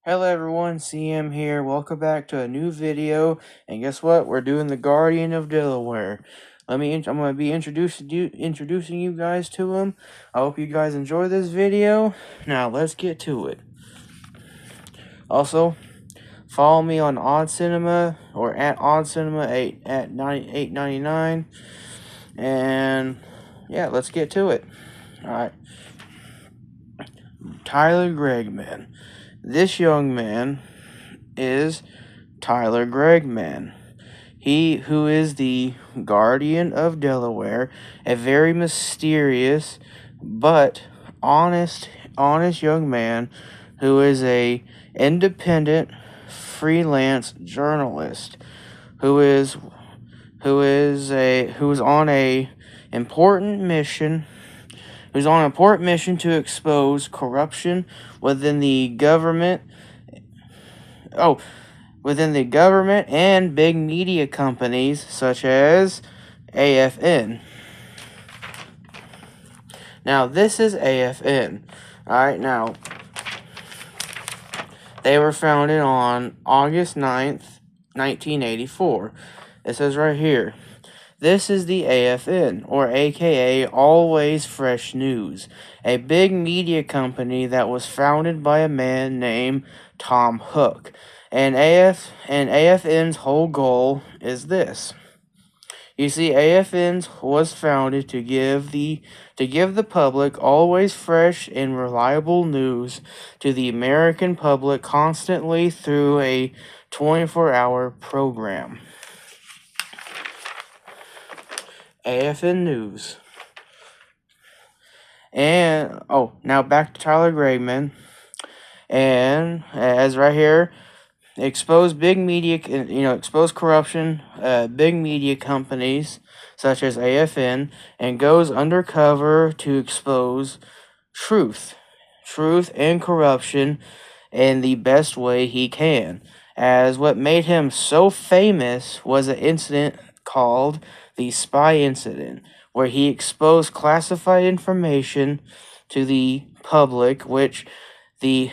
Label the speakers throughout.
Speaker 1: Hello everyone, CM here. Welcome back to a new video. And guess what? We're doing the Guardian of Delaware. I'm gonna be introducing you guys to him. I hope you guys enjoy this video. Now let's get to it. Also, follow me on Odd Cinema or at Odd Cinema 899. And yeah, let's get to it. Alright. Tyler Gregman. This young man is Tyler Gregman. He who is the Guardian of Delaware, a very mysterious but honest young man who is a independent freelance journalist who is on a important mission to expose corruption within the government and big media companies such as AFN. Now, this is AFN. Alright, now, they were founded on August 9th, 1984. It says right here, this is the AFN, or AKA Always Fresh News, a big media company that was founded by a man named Tom Hook. And AFN's whole goal is this. You see, AFN was founded to give the public always fresh and reliable news to the American public constantly through a 24-hour program. AFN News. And now back to Tyler Gregman. And as right here, expose corruption, big media companies such as AFN, and goes undercover to expose truth and corruption in the best way he can. As what made him so famous was an incident called the Spy Incident, where he exposed classified information to the public, which the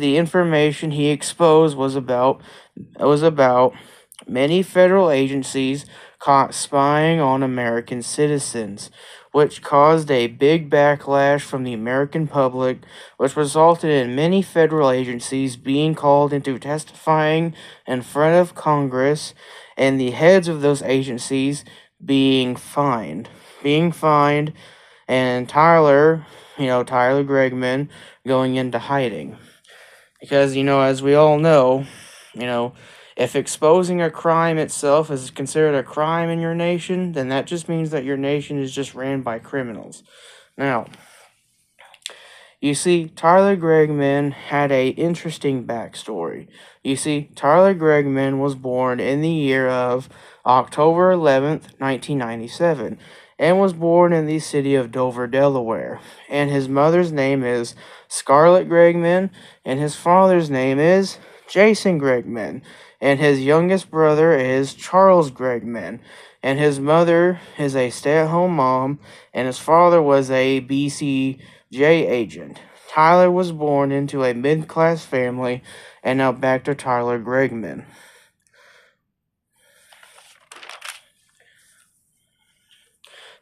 Speaker 1: information he exposed was about many federal agencies caught spying on American citizens, which caused a big backlash from the American public, which resulted in many federal agencies being called into testifying in front of Congress, and the heads of those agencies being fined, and Tyler Gregman going into hiding. Because, as we all know, if exposing a crime itself is considered a crime in your nation, then that just means that your nation is just ran by criminals. Now, you see, Tyler Gregman had a interesting backstory. You see, Tyler Gregman was born in the year of October 11th, 1997, and was born in the city of Dover, Delaware. And his mother's name is Scarlett Gregman, and his father's name is Jason Gregman, and his youngest brother is Charles Gregman, and his mother is a stay-at-home mom, and his father was a BCJ agent. Tyler was born into a mid-class family, and now back to Tyler Gregman.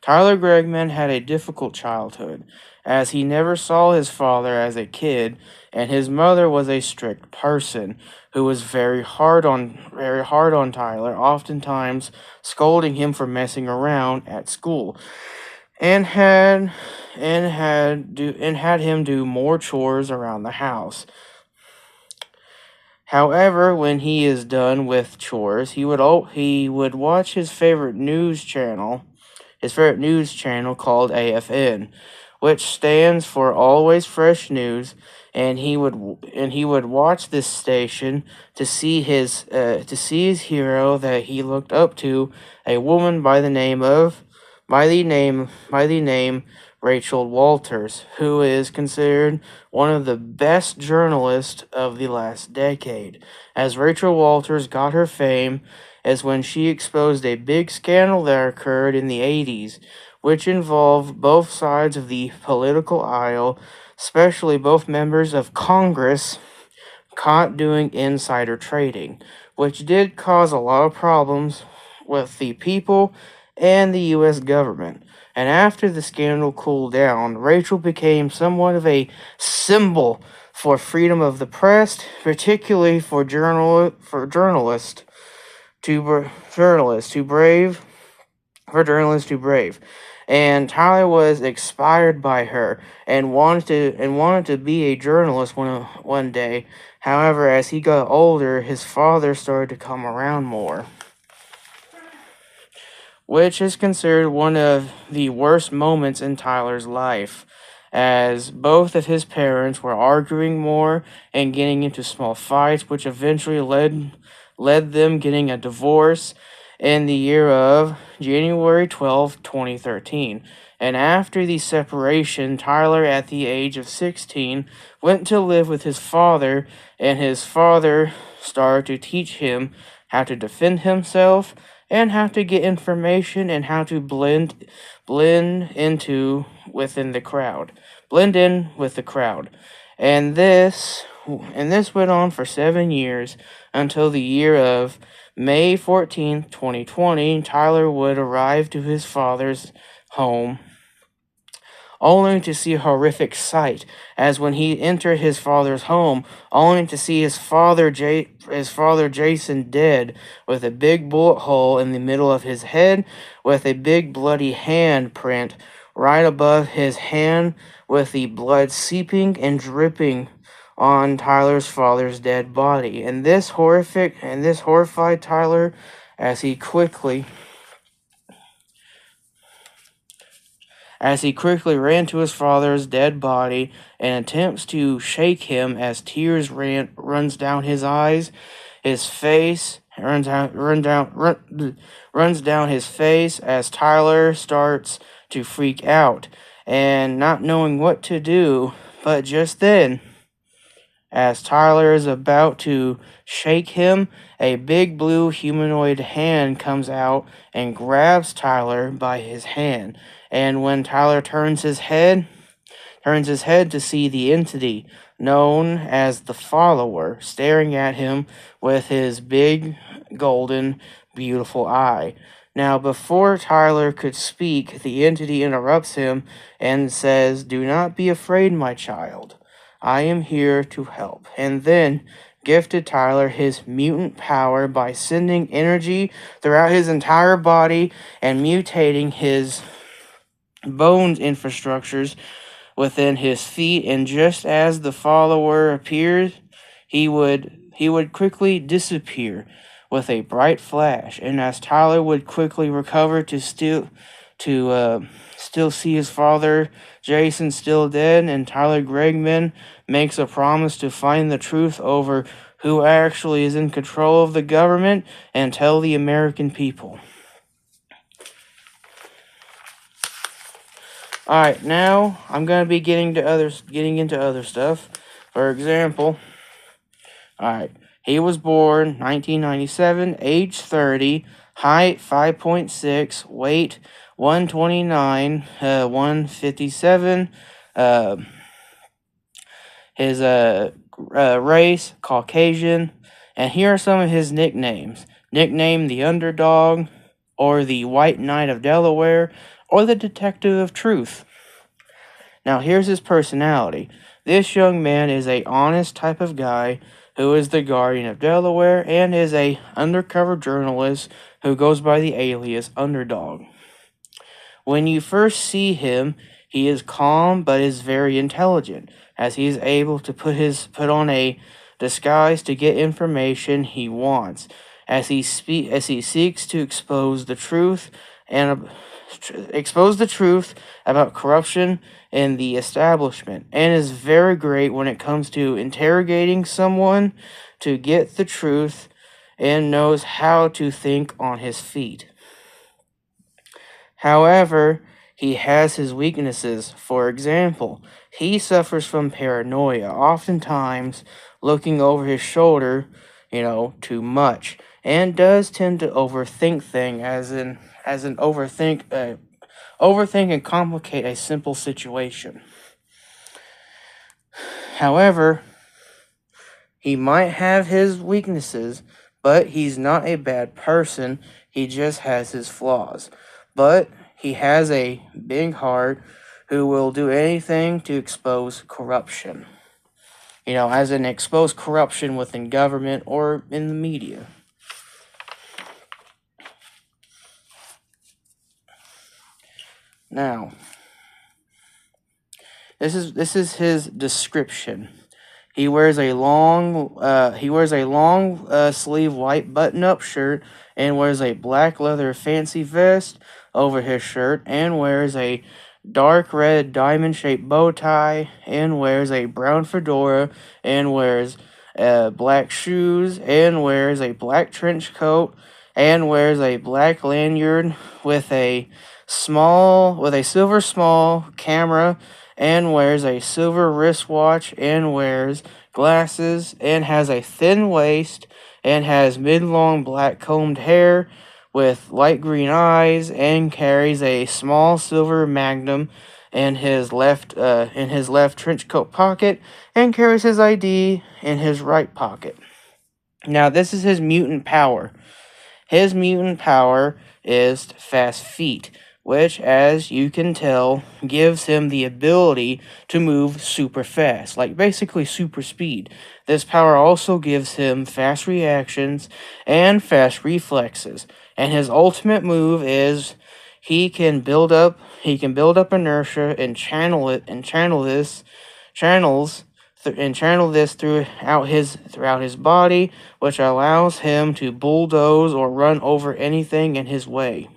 Speaker 1: Tyler Gregman had a difficult childhood, as he never saw his father as a kid, and his mother was a strict person who was very hard on Tyler, oftentimes scolding him for messing around at school, and had him do more chores around the house. However, when he is done with chores, he would watch his favorite news channel called AFN, which stands for Always Fresh News, and he would watch this station to see his hero that he looked up to, a woman by the name Rachel Walters, who is considered one of the best journalists of the last decade, as Rachel Walters got her fame as when she exposed a big scandal that occurred in the 80s, which involved both sides of the political aisle, especially both members of Congress, caught doing insider trading, which did cause a lot of problems with the people and the U.S. government. And after the scandal cooled down, Rachel became somewhat of a symbol for freedom of the press, particularly for journalists to brave for journalists to brave. And Tyler was inspired by her and wanted to be a journalist one day. However, as he got older, his father started to come around more, which is considered one of the worst moments in Tyler's life, as both of his parents were arguing more and getting into small fights, which eventually led them getting a divorce in the year of January 12th, 2013. And after the separation, Tyler, at the age of 16, went to live with his father, and his father started to teach him how to defend himself and how to get information and how to blend into within the crowd. Blend in with the crowd. And this went on for 7 years until the year of May 14th, 2020. Tyler would arrive to his father's home only to see a horrific sight, as when he entered his father's home, only to see his father Jason dead, with a big bullet hole in the middle of his head, with a big bloody hand print right above his hand, with the blood seeping and dripping on Tyler's father's dead body. And this horrified Tyler as he quickly ran to his father's dead body and attempts to shake him as runs down his eyes. His face runs down his face as Tyler starts to freak out and not knowing what to do. But just then, as Tyler is about to shake him, a big blue humanoid hand comes out and grabs Tyler by his hand. And when Tyler turns his head to see the entity known as the Follower staring at him with his big, golden, beautiful eye. Now, before Tyler could speak, the entity interrupts him and says, "Do not be afraid, my child. I am here to help." And then gifted Tyler his mutant power by sending energy throughout his entire body and mutating his bones infrastructures within his feet. And just as the Follower appears, he would quickly disappear with a bright flash. And as Tyler would quickly recover to still see his father Jason still dead, and Tyler Gregman makes a promise to find the truth over who actually is in control of the government and tell the American people. Alright, now I'm gonna be getting into other stuff. For example, alright, he was born 1997, age 30, height 5.6, weight 129, 157, his race Caucasian, and here are some of his nicknames. Nickname the Underdog, or the White Knight of Delaware, or the Detective of Truth. Now here's his personality. This young man is a honest type of guy who is the guardian of Delaware and is a undercover journalist who goes by the alias Underdog. When you first see him, he is calm but is very intelligent, as he is able to put on a disguise to get information he wants, as he seeks to expose the truth about corruption in the establishment, and is very great when it comes to interrogating someone to get the truth, and knows how to think on his feet. However, he has his weaknesses. For example, he suffers from paranoia, oftentimes looking over his shoulder, too much, and does tend to overthink things, as in overthink and complicate a simple situation. However, He might have his weaknesses, but he's not a bad person. He just has his flaws. But he has a big heart who will do anything to expose corruption. As in expose corruption within government or in the media. Now, this is his description. He wears a long sleeve white button-up shirt and wears a black leather fancy vest over his shirt and wears a dark red diamond-shaped bow tie and wears a brown fedora and wears black shoes and wears a black trench coat and wears a black lanyard with a silver small camera and wears a silver wristwatch and wears glasses and has a thin waist and has mid-long black combed hair with light green eyes and carries a small silver magnum in his left trench coat pocket and carries his ID in his right pocket. Now this is his mutant power. His mutant power is fast feet, which, as you can tell, gives him the ability to move super fast, like basically super speed. This power also gives him fast reactions and fast reflexes. And his ultimate move is he can build up inertia and channel this throughout his body, which allows him to bulldoze or run over anything in his way.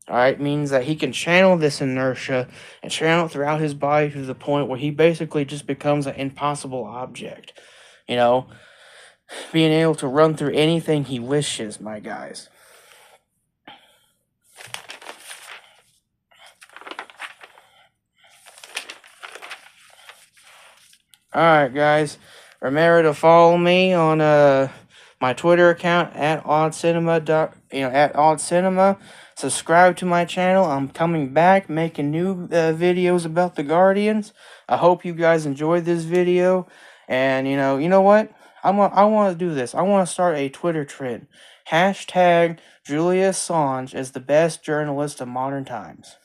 Speaker 1: Alright, means that he can channel this inertia and channel it throughout his body to the point where he basically just becomes an impossible object. Being able to run through anything he wishes, my guys. Alright, guys. Remember to follow me on my Twitter account at oddcinema. Subscribe to my channel. I'm coming back making new videos about the Guardians. I hope you guys enjoyed this video. And you know what? I want to do this. I want to start a Twitter trend. Hashtag Julia Assange is the best journalist of modern times.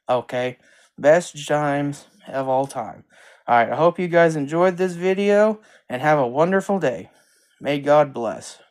Speaker 1: Okay? Best times of all time. Alright, I hope you guys enjoyed this video and have a wonderful day. May God bless.